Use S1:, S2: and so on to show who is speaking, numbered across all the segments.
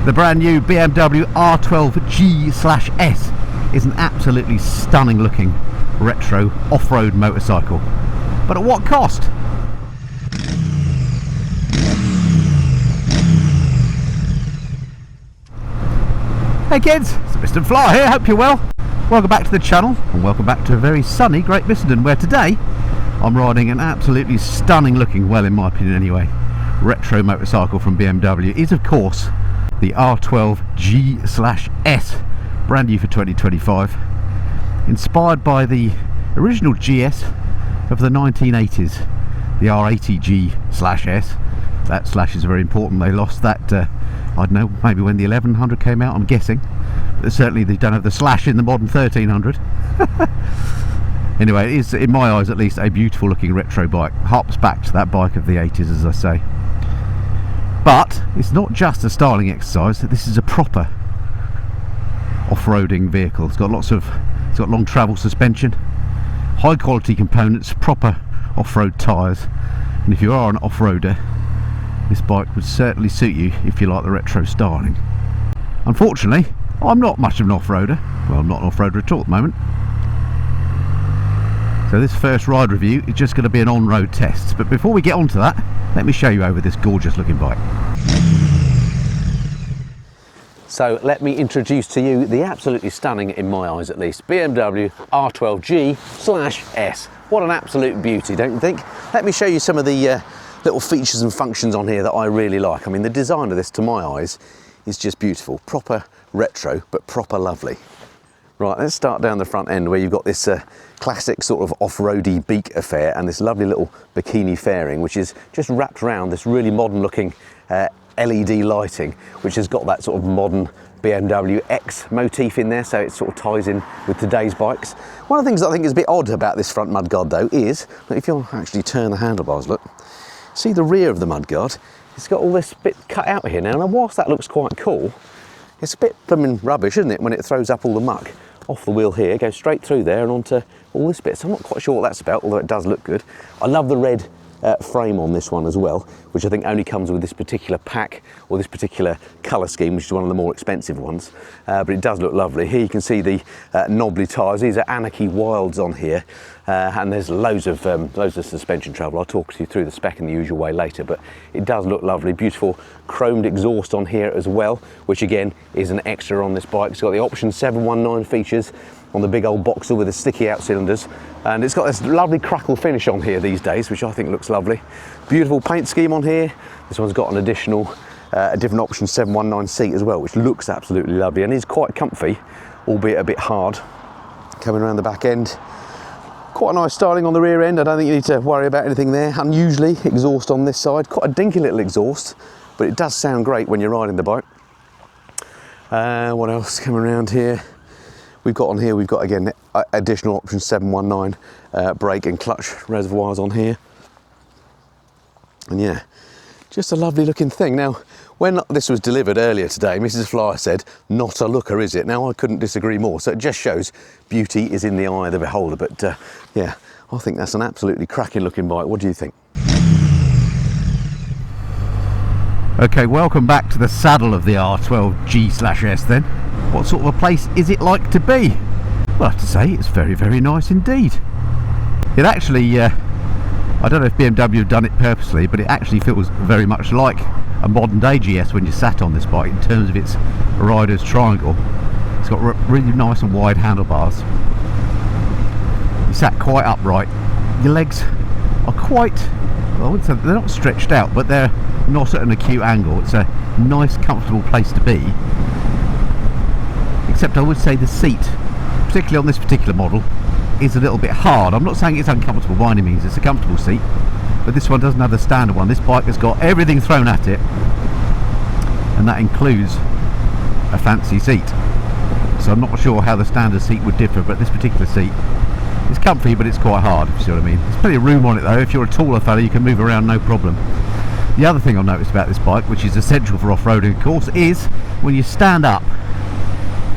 S1: The brand new BMW R12G/S is an absolutely stunning looking retro off-road motorcycle. But at what cost? Hey kids, it's Mr. Fly here, hope you're well. Welcome back to the channel and welcome back to a very sunny Great Bissenden, where today I'm riding an absolutely stunning looking, well in my opinion anyway, retro motorcycle from BMW. It is of course the R12G/S, brand new for 2025, inspired by the original GS of the 1980s, the R80G/S. That slash is very important. They lost that, I don't know, maybe when the 1100 came out, I'm guessing. But certainly they don't have the slash in the modern 1300. Anyway, it is, in my eyes at least, a beautiful looking retro bike. Harps back to that bike of the 80s, as I say. But it's not just a styling exercise. This is a proper off-roading vehicle. It's got long travel suspension, high quality components, proper off-road tyres, and if you are an off-roader, this bike would certainly suit you if you like the retro styling. Unfortunately, I'm not much of an off-roader. Well, I'm not an off-roader at all at the moment. So this first ride review is just going to be an on-road test. But before we get on to that, let me show you over this gorgeous looking bike. So let me introduce to you the absolutely stunning, in my eyes at least, BMW R12G/S. What an absolute beauty, don't you think? Let me show you some of the little features and functions on here that I really like. I mean, the design of this, to my eyes, is just beautiful. Proper retro, but proper lovely. Right, let's start down the front end where you've got this classic sort of off-roady beak affair and this lovely little bikini fairing, which is just wrapped around this really modern looking LED lighting, which has got that sort of modern BMW X motif in there, so it sort of ties in with today's bikes. One of the things that I think is a bit odd about this front mudguard though is, if you'll actually turn the handlebars, look, see the rear of the mudguard, it's got all this bit cut out here now, and whilst that looks quite cool, it's a bit blooming rubbish, isn't it, when it throws up all the muck off the wheel here, goes straight through there and onto all this bit. So I'm not quite sure what that's about, although it does look good. I love the red frame on this one as well, which I think only comes with this particular pack or this particular colour scheme, which is one of the more expensive ones, but it does look lovely. Here you can see the knobbly tyres. These are Anarchy Wilds on here, and there's loads of suspension travel. I'll talk you through the spec in the usual way later, but it does look lovely. Beautiful chromed exhaust on here as well, which again is an extra on this bike. It's got the option 719 features on the big old boxer with the sticky out cylinders, and it's got this lovely crackle finish on here these days, which I think looks lovely. Beautiful paint scheme on here. This one's got an additional a different option 719 seat as well, which looks absolutely lovely and is quite comfy, albeit a bit hard. Coming around the back end, quite a nice styling on the rear end. I don't think you need to worry about anything there. Unusually, exhaust on this side, quite a dinky little exhaust, but it does sound great when you're riding the bike. What else coming around here? We've got on here, we've got again additional option 719 brake and clutch reservoirs on here. And yeah, just a lovely looking thing. Now, when this was delivered earlier today, Mrs. Fly said, not a looker, is it? Now, I couldn't disagree more. So it just shows beauty is in the eye of the beholder. But yeah, I think that's an absolutely cracking looking bike. What do you think? Okay, welcome back to the saddle of the R12G/S then. What sort of a place is it like to be? Well, I have to say, it's very, very nice indeed. It actually, I don't know if BMW have done it purposely, but it actually feels very much like a modern day GS when you sat on this bike in terms of its rider's triangle. It's got really nice and wide handlebars. You sat quite upright. Your legs are quite, well, I wouldn't say they're not stretched out, but they're not at an acute angle. It's a nice, comfortable place to be. Except I would say the seat, particularly on this particular model, is a little bit hard. I'm not saying it's uncomfortable by any means, it's a comfortable seat, but this one doesn't have the standard one. This bike has got everything thrown at it, and that includes a fancy seat. So I'm not sure how the standard seat would differ, but this particular seat is comfy, but it's quite hard, if you see what I mean. There's plenty of room on it though. If you're a taller fella, you can move around no problem. The other thing I've noticed about this bike, which is essential for off-roading of course, is when you stand up,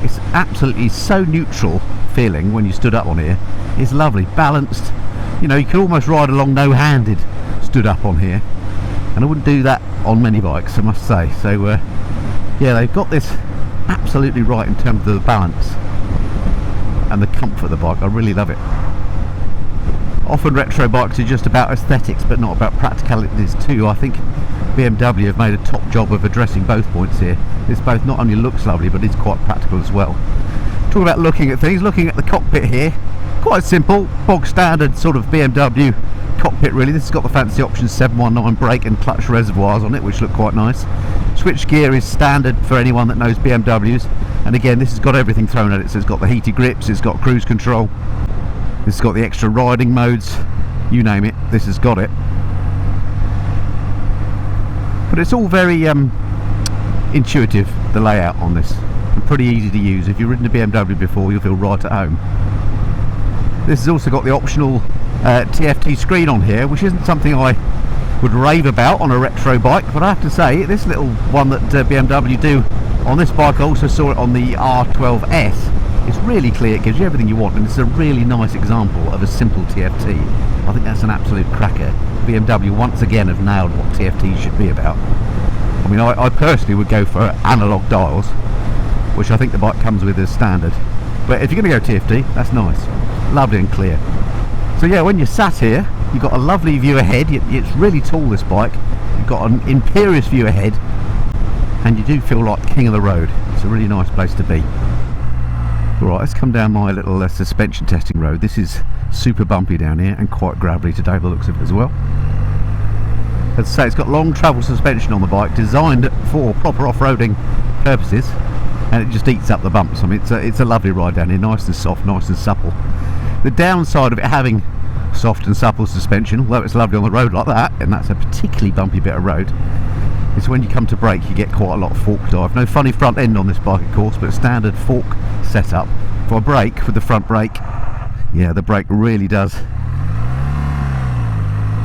S1: it's absolutely so neutral feeling when you stood up on here. It's lovely, balanced. You know, you can almost ride along no-handed stood up on here, and I wouldn't do that on many bikes, I must say. So
S2: Yeah, they've got this absolutely right in terms of the balance and the comfort of the bike. I really love it. Often retro bikes are just about aesthetics but not about practicalities too. I think BMW have made a top job of addressing both points here. This both not only looks lovely but is quite practical as well. Talking about looking at things, looking at the cockpit here, quite simple, bog standard sort of BMW cockpit really. This has got the fancy options 719 brake and clutch reservoirs on it, which look quite nice. Switch gear is standard for anyone that knows BMWs, and again this has got everything thrown at it. So it's got the heated grips, it's got cruise control, this has got the extra riding modes, you name it, this has got it. But it's all very intuitive, the layout on this, and pretty easy to use. If you've ridden a BMW before, you'll feel right at home. This has also got the optional TFT screen on here, which isn't something I would rave about on a retro bike, but I have to say this little one that BMW do on this bike, I also saw it on the R12S. It's really clear, it gives you everything you want, and it's a really nice example of a simple TFT. I think that's an absolute cracker. BMW once again have nailed what TFT should be about. I mean, I personally would go for analog dials, which I think the bike comes with as standard, but if you're going to go TFT, that's nice, lovely and clear. So yeah, when you're sat here, you've got a lovely view ahead. It's really tall, this bike. You've got an imperious view ahead, and you do feel like king of the road. It's a really nice place to be. Right, let's come down my little suspension testing road. This is super bumpy down here and quite gravelly today by the looks of it as well. As I say, it's got long travel suspension on the bike, designed for proper off-roading purposes, and it just eats up the bumps. I mean, it's a lovely ride down here, nice and soft, nice and supple. The downside of it having soft and supple suspension, although it's lovely on the road like that, and that's a particularly bumpy bit of road, is when you come to brake you get quite a lot of fork dive. No funny front end on this bike of course, but standard fork setup for a brake with the front brake. Yeah, the brake really does,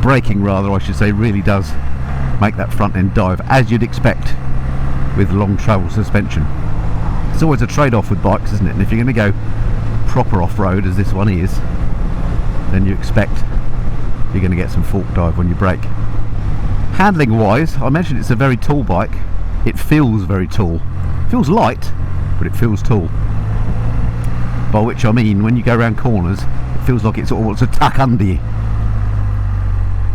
S2: braking rather I should say, really does make that front end dive, as you'd expect with long travel suspension. It's always a trade-off with bikes, isn't it? And if you're going to go proper off-road as this one is, then you expect you're going to get some fork dive when you brake. Handling wise, I mentioned it's a very tall bike. It feels very tall. It feels light, but it feels tall. By which I mean, when you go around corners, it feels like it's almost a tuck under you.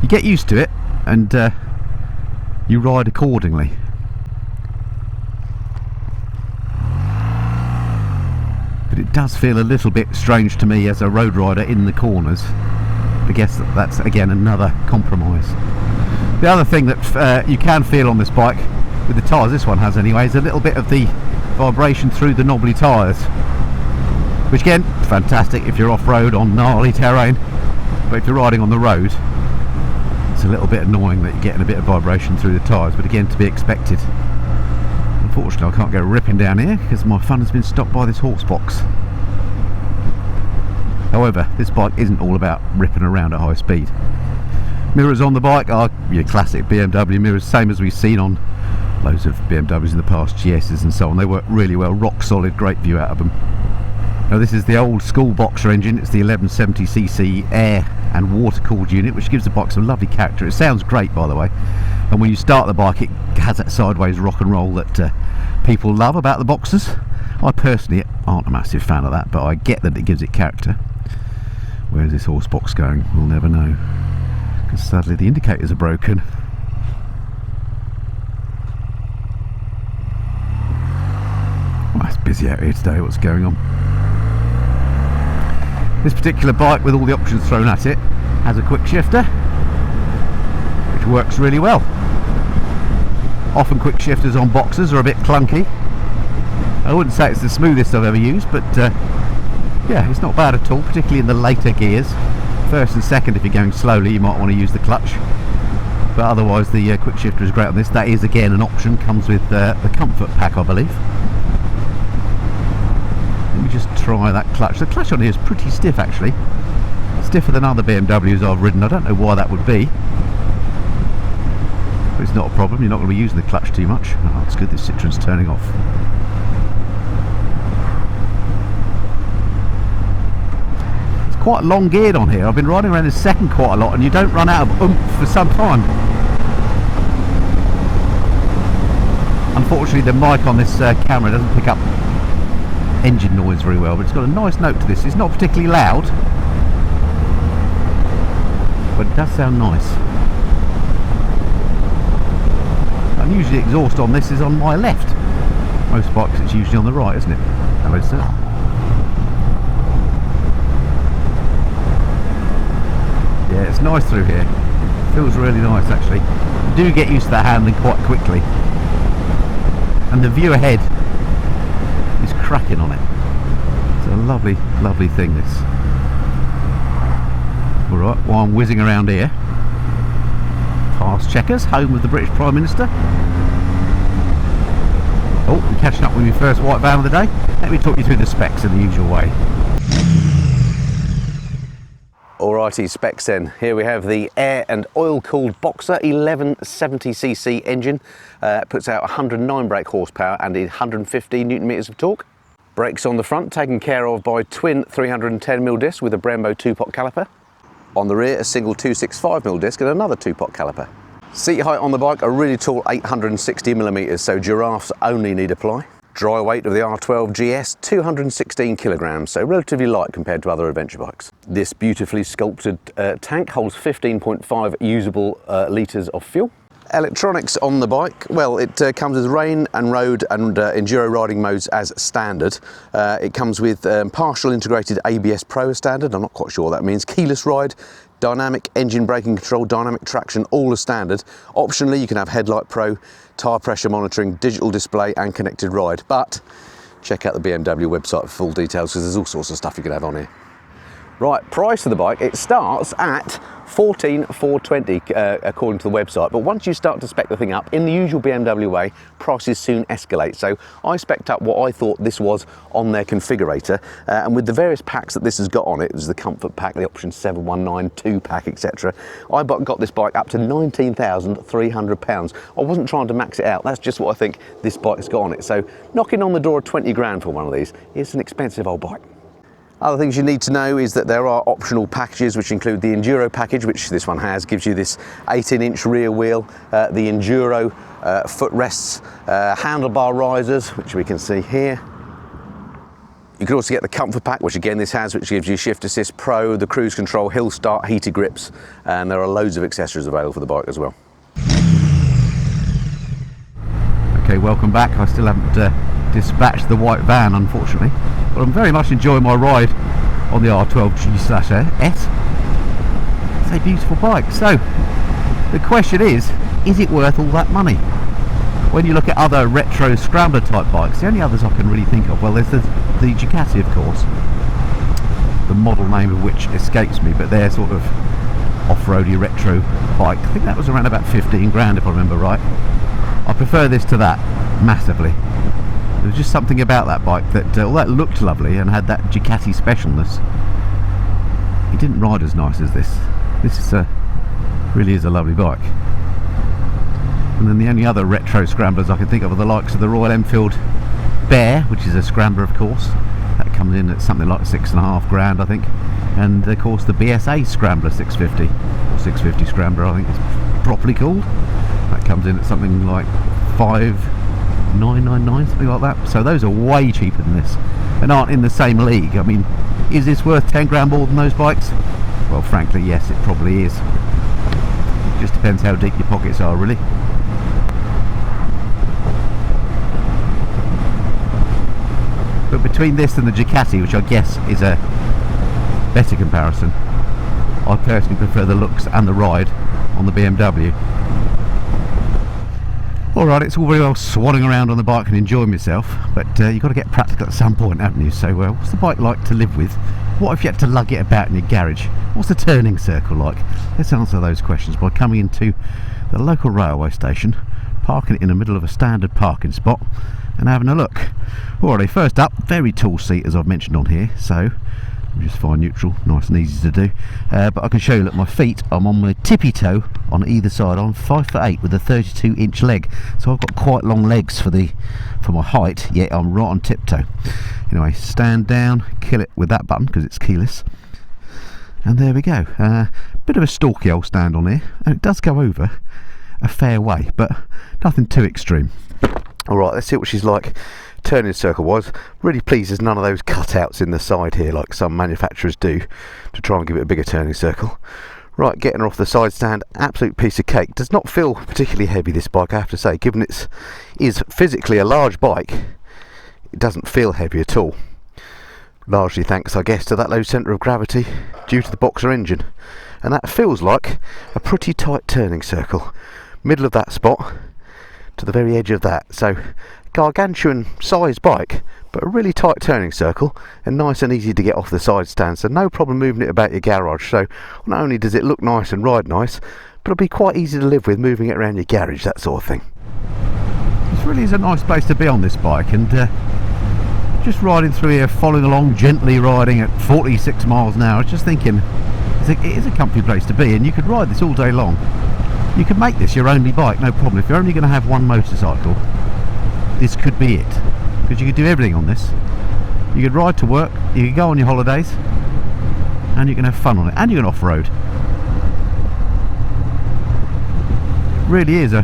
S2: You get used to it, and you ride accordingly. But it does feel a little bit strange to me as a road rider in the corners. I guess that's again another compromise. The other thing that you can feel on this bike, with the tyres this one has anyway, is a little bit of the vibration through the knobbly tyres, which again, fantastic if you're off-road on gnarly terrain, but if you're riding on the road, it's a little bit annoying that you're getting a bit of vibration through the tyres, but again, to be expected. Unfortunately, I can't go ripping down here because my fun has been stopped by this horse box. However, this bike isn't all about ripping around at high speed. Mirrors on the bike are your classic BMW mirrors, same as we've seen on loads of BMWs in the past, GSs and so on. They work really well, rock solid, great view out of them. Now this is the old school boxer engine. It's the 1170cc air and water cooled unit, which gives the bike some lovely character. It sounds great, by the way, and when you start the bike it has that sideways rock and roll that people love about the boxers. I personally aren't a massive fan of that, but I get that it gives it character. Where's this horse box going? We'll never know, because sadly the indicators are broken. Well, it's busy out here today. What's going on? This particular bike, with all the options thrown at it, has a quick shifter, which works really well. Often quick shifters on boxers are a bit clunky. I wouldn't say it's the smoothest I've ever used, but yeah, it's not bad at all, particularly in the later gears. First and second, if you're going slowly, you might want to use the clutch, but otherwise the quick shifter is great on this. That is again an option, comes with the comfort pack, I believe. Let me just try that clutch. The clutch on here is pretty stiff actually, stiffer than other BMWs I've ridden. I don't know why that would be, but it's not a problem. You're not going to be using the clutch too much. Oh, it's good this Citroen's turning off. Quite long geared on here. I've been riding around this second quite a lot, and you don't run out of oomph for some time. Unfortunately the mic on this camera doesn't pick up engine noise very well, but it's got a nice note to this. It's not particularly loud, but it does sound nice. And usually the exhaust on this is on my left. Most bikes it's usually on the right, isn't it? Hello sir. Yeah, it's nice through here. Feels really nice actually. You do get used to the handling quite quickly. And the view ahead is cracking on it. It's a lovely, lovely thing this. Alright, while I'm whizzing around here, past Chequers, home of the British Prime Minister. Oh, I'm catching up with my first white van of the day. Let me talk you through the specs in the usual way.
S1: Alrighty, specs then. Here we have the air and oil cooled Boxer 1170cc engine. Puts out 109 brake horsepower and 115 Newton meters of torque. Brakes on the front taken care of by twin 310mm disc with a Brembo 2-pot caliper. On the rear, a single 265mm disc and another 2-pot caliper. Seat height on the bike, a really tall 860mm, so giraffes only need apply. Dry weight of the R12GS, 216 kilograms, so relatively light compared to other adventure bikes. This beautifully sculpted tank holds 15.5 usable litres of fuel. Electronics on the bike, well, it comes with rain and road and enduro riding modes as standard. It comes with partial integrated ABS Pro as standard. I'm not quite sure what that means. Keyless ride, dynamic engine braking control, dynamic traction, all as standard. Optionally, you can have headlight pro, tyre pressure monitoring, digital display and connected ride. But check out the BMW website for full details because there's all sorts of stuff you can have on here. Right, price of the bike, it starts at 14,420 according to the website, but once you start to spec the thing up in the usual BMW way, prices soon escalate. So I spec'd up what I thought this was on their configurator, and with the various packs that this has got on it, there's the comfort pack, the option 719, 2-pack, etc. I got this bike up to £19,300. I wasn't trying to max it out, that's just what I think this bike's got on it. So knocking on the door of 20 grand for one of these, it's an expensive old bike. Other things you need to know is that there are optional packages which include the Enduro package, which this one has, gives you this 18-inch rear wheel, the Enduro footrests, handlebar risers, which we can see here. You can also get the comfort pack, which again this has, which gives you Shift Assist Pro, the cruise control, hill start, heated grips, and there are loads of accessories available for the bike as well.
S2: Okay, welcome back. I still haven't dispatched the white van, unfortunately, but I'm very much enjoying my ride on the R12G/S. It's a beautiful bike. So the question is it worth all that money? When you look at other retro scrambler type bikes, the only others I can really think of, well, there's the Ducati, of course, the model name of which escapes me, but they're sort of off-roady retro bike. I think that was around about 15 grand if I remember right. I prefer this to that massively. There was just something about that bike that, although it looked lovely and had that Ducati specialness, it didn't ride as nice as this. This is really is a lovely bike. And then the only other retro scramblers I can think of are the likes of the Royal Enfield Bear, which is a scrambler of course. That comes in at something like 6.5 grand I think. And of course the BSA Scrambler 650, or 650 Scrambler I think it's properly called. That comes in at something like 5,999, something like that. So those are way cheaper than this and aren't in the same league. I mean, is this worth 10 grand more than those bikes? Well, frankly, yes, it probably is. It just depends how deep your pockets are, really. But between this and the Ducati, which I guess is a better comparison, I personally prefer the looks and the ride on the BMW. Alright, it's all very well swanning around on the bike and enjoying myself, but you've got to get practical at some point, haven't you? So what's the bike like to live with? What if you had to lug it about in your garage? What's the turning circle like? Let's answer those questions by coming into the local railway station, parking it in the middle of a standard parking spot and having a look. Alrighty, first up, very tall seat as I've mentioned on here, so just fine neutral, nice and easy to do. But I can show you, look, my feet, I'm on my tippy toe on either side. I'm 5'8" with a 32-inch leg, so I've got quite long legs for my height, yet I'm right on tiptoe. Anyway, stand down, kill it with that button because it's keyless, and there we go. Bit of a stalky old stand on here, and it does go over a fair way, but nothing too extreme. Alright, let's see what she's like turning circle wise. Really pleased there's none of those cutouts in the side here like some manufacturers do to try and give it a bigger turning circle. Right, getting her off the side stand, absolute piece of cake. Does not feel particularly heavy, this bike, I have to say. Given it is physically a large bike, it doesn't feel heavy at all. Largely thanks, I guess, to that low centre of gravity due to the boxer engine. And that feels like a pretty tight turning circle. Middle of that spot to the very edge of that. So, gargantuan size bike, but a really tight turning circle and nice and easy to get off the side stand, so no problem moving it about your garage. So not only does it look nice and ride nice, but it'll be quite easy to live with moving it around your garage, that sort of thing. This really is a nice place to be on this bike, and just riding through here, following along, gently riding at 46 miles an hour, I was just thinking it is a comfy place to be, and you could ride this all day long. You could make this your only bike, no problem. If you're only going to have one motorcycle, this could be it, because you could do everything on this. You could ride to work, you could go on your holidays, and you can have fun on it, and you can off-road. It really is a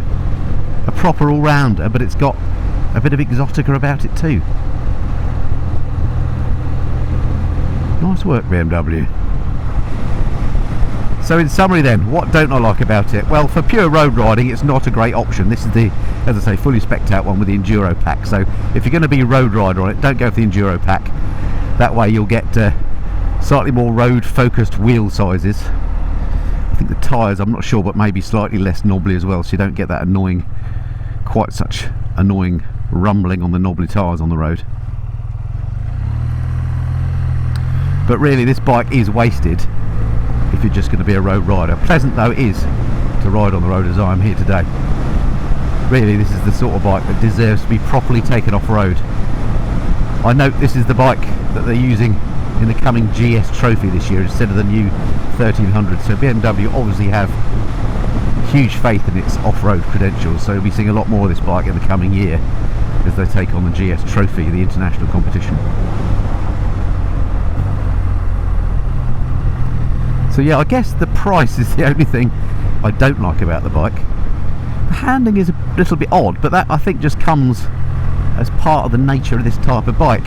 S2: proper all-rounder, but it's got a bit of exotica about it too. Nice work, BMW. So in summary then, what don't I like about it? Well, for pure road riding, it's not a great option. This is the, as I say, fully spec'd out one with the Enduro pack. So if you're going to be a road rider on it, don't go for the Enduro pack. That way you'll get slightly more road focused wheel sizes. I think the tyres, I'm not sure, but maybe slightly less knobbly as well, so you don't get that annoying, quite such annoying rumbling on the knobbly tyres on the road. But really this bike is wasted if you're just going to be a road rider. Pleasant though it is to ride on the road as I am here today. Really, this is the sort of bike that deserves to be properly taken off road. I note this is the bike that they're using in the coming GS Trophy this year instead of the new 1300, so BMW obviously have huge faith in its off-road credentials, so we'll be seeing a lot more of this bike in the coming year as they take on the GS Trophy, the international competition. So yeah, I guess the price is the only thing I don't like about the bike. The handling is a little bit odd, but that I think just comes as part of the nature of this type of bike.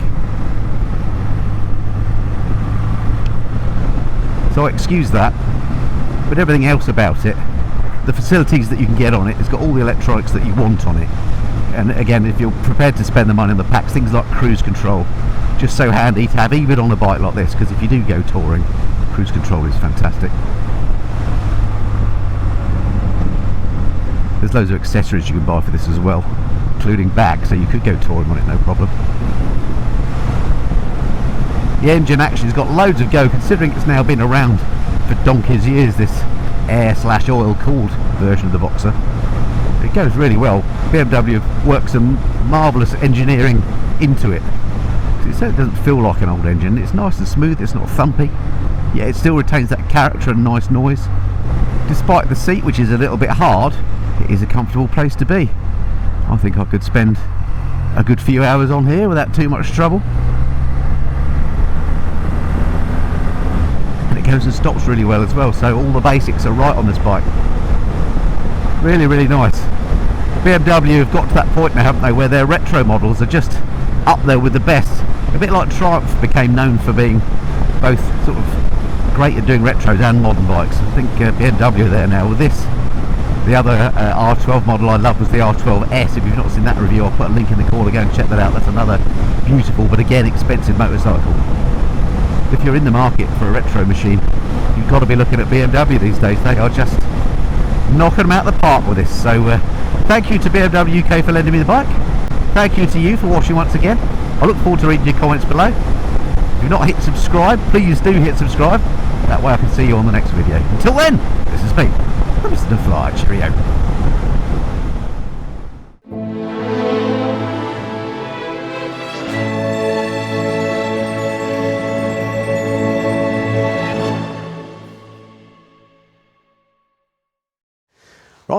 S2: So I excuse that, but everything else about it, the facilities that you can get on it, it's got all the electronics that you want on it. And again, if you're prepared to spend the money on the packs, things like cruise control, just so handy to have even on a bike like this, because if you do go touring, cruise control is fantastic. There's loads of accessories you can buy for this as well, including bags, so you could go touring on it no problem. The engine actually has got loads of go, considering it's now been around for donkey's years, this air/oil cooled version of the Boxer. It goes really well. BMW works some marvellous engineering into it. It certainly doesn't feel like an old engine. It's nice and smooth, it's not thumpy. Yeah, it still retains that character and nice noise. Despite the seat, which is a little bit hard, it is a comfortable place to be. I think I could spend a good few hours on here without too much trouble. And it goes and stops really well as well, so all the basics are right on this bike. Really, really nice. BMW have got to that point now, haven't they, where their retro models are just up there with the best. A bit like Triumph became known for being both sort of great at doing retros and modern bikes. I think BMW are there now with this. The other R12 model I love was the R12S. If you've not seen that review, I'll put a link in the corner, go and check that out. That's another beautiful but again expensive motorcycle. If you're in the market for a retro machine, you've got to be looking at BMW these days. They are just knocking them out of the park with this. So thank you to BMW UK for lending me the bike. Thank you to you for watching once again. I look forward to reading your comments below. If you've not hit subscribe, please do hit subscribe. That way I can see you on the next video. Until then, this has been Mr. Fly. Cheerio.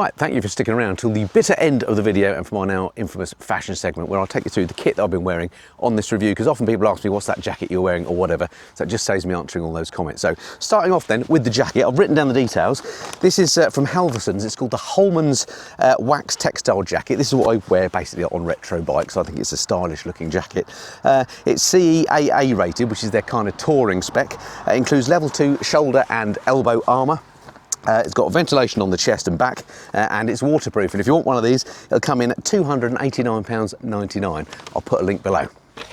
S1: Right, thank you for sticking around till the bitter end of the video and for my now infamous fashion segment where I'll take you through the kit that I've been wearing on this review, because often people ask me what's that jacket you're wearing or whatever, so it just saves me answering all those comments. So starting off then with the jacket, I've written down the details. This is from Halverson's. It's called the Holman's wax textile jacket. This is what I wear basically on retro bikes. I think it's a stylish looking jacket. It's CEAA rated, which is their kind of touring spec. It includes level 2 shoulder and elbow armour. It's got ventilation on the chest and back, and it's waterproof, and if you want one of these it'll come in at £289.99. I'll put a link below.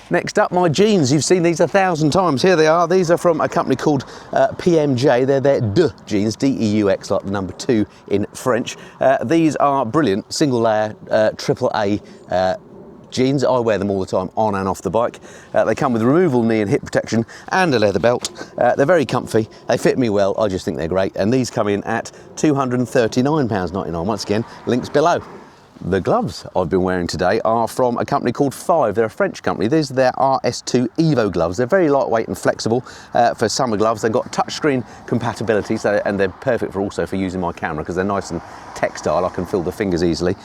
S1: Next up, my jeans. You've seen these 1,000 times. Here they are. These are from a company called PMJ. They're their De jeans, D-E-U-X, like the number 2 in French. These are brilliant single layer AAA jeans. I wear them all the time on and off the bike. They come with removable knee and hip protection and a leather belt. They're very comfy, they fit me well, I just think they're great, and these come in at £239.99. Once again, links below. The gloves I've been wearing today are from a company called Five. They're a French company. These are their RS2 Evo gloves. They're very lightweight and flexible for summer gloves. They've got touchscreen compatibility, and they're perfect for also for using my camera because they're nice and textile. I can feel the fingers easily.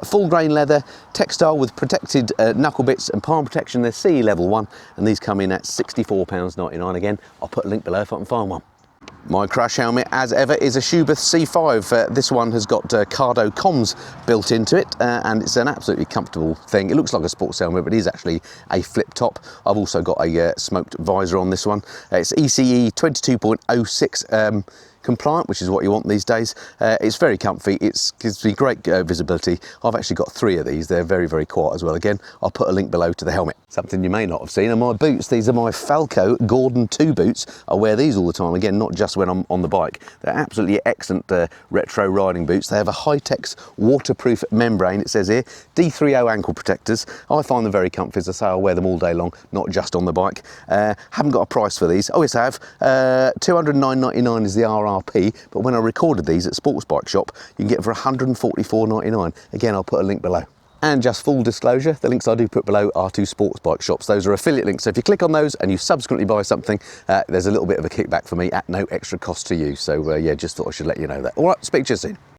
S1: Full grain leather, textile with protected knuckle bits and palm protection. They're CE level 1, and these come in at £64.99. Again, I'll put a link below if I can find one. My crash helmet, as ever, is a Schubert C5. This one has got Cardo comms built into it, and it's an absolutely comfortable thing. It looks like a sports helmet, but it is actually a flip top. I've also got a smoked visor on this one. It's ECE 22.06 compliant, which is what you want these days. It's very comfy. It gives me great visibility. I've actually got 3 of these. They're very, very quiet as well. Again, I'll put a link below to the helmet. Something you may not have seen are my boots. These are my Falco Gordon 2 boots. I wear these all the time. Again, not just when I'm on the bike. They're absolutely excellent retro riding boots. They have a High-Tex waterproof membrane. It says here, D30 ankle protectors. I find them very comfy. As I say, I wear them all day long, not just on the bike. Haven't got a price for these. Oh, yes, I have. £209.99 is the RRP, but when I recorded these at Sports Bike Shop, you can get for £144.99. Again, I'll put a link below. And just full disclosure, the links I do put below are to sports bike shops. Those are affiliate links, so if you click on those and you subsequently buy something, there's a little bit of a kickback for me at no extra cost to you. So yeah, just thought I should let you know that. All right, speak to you soon.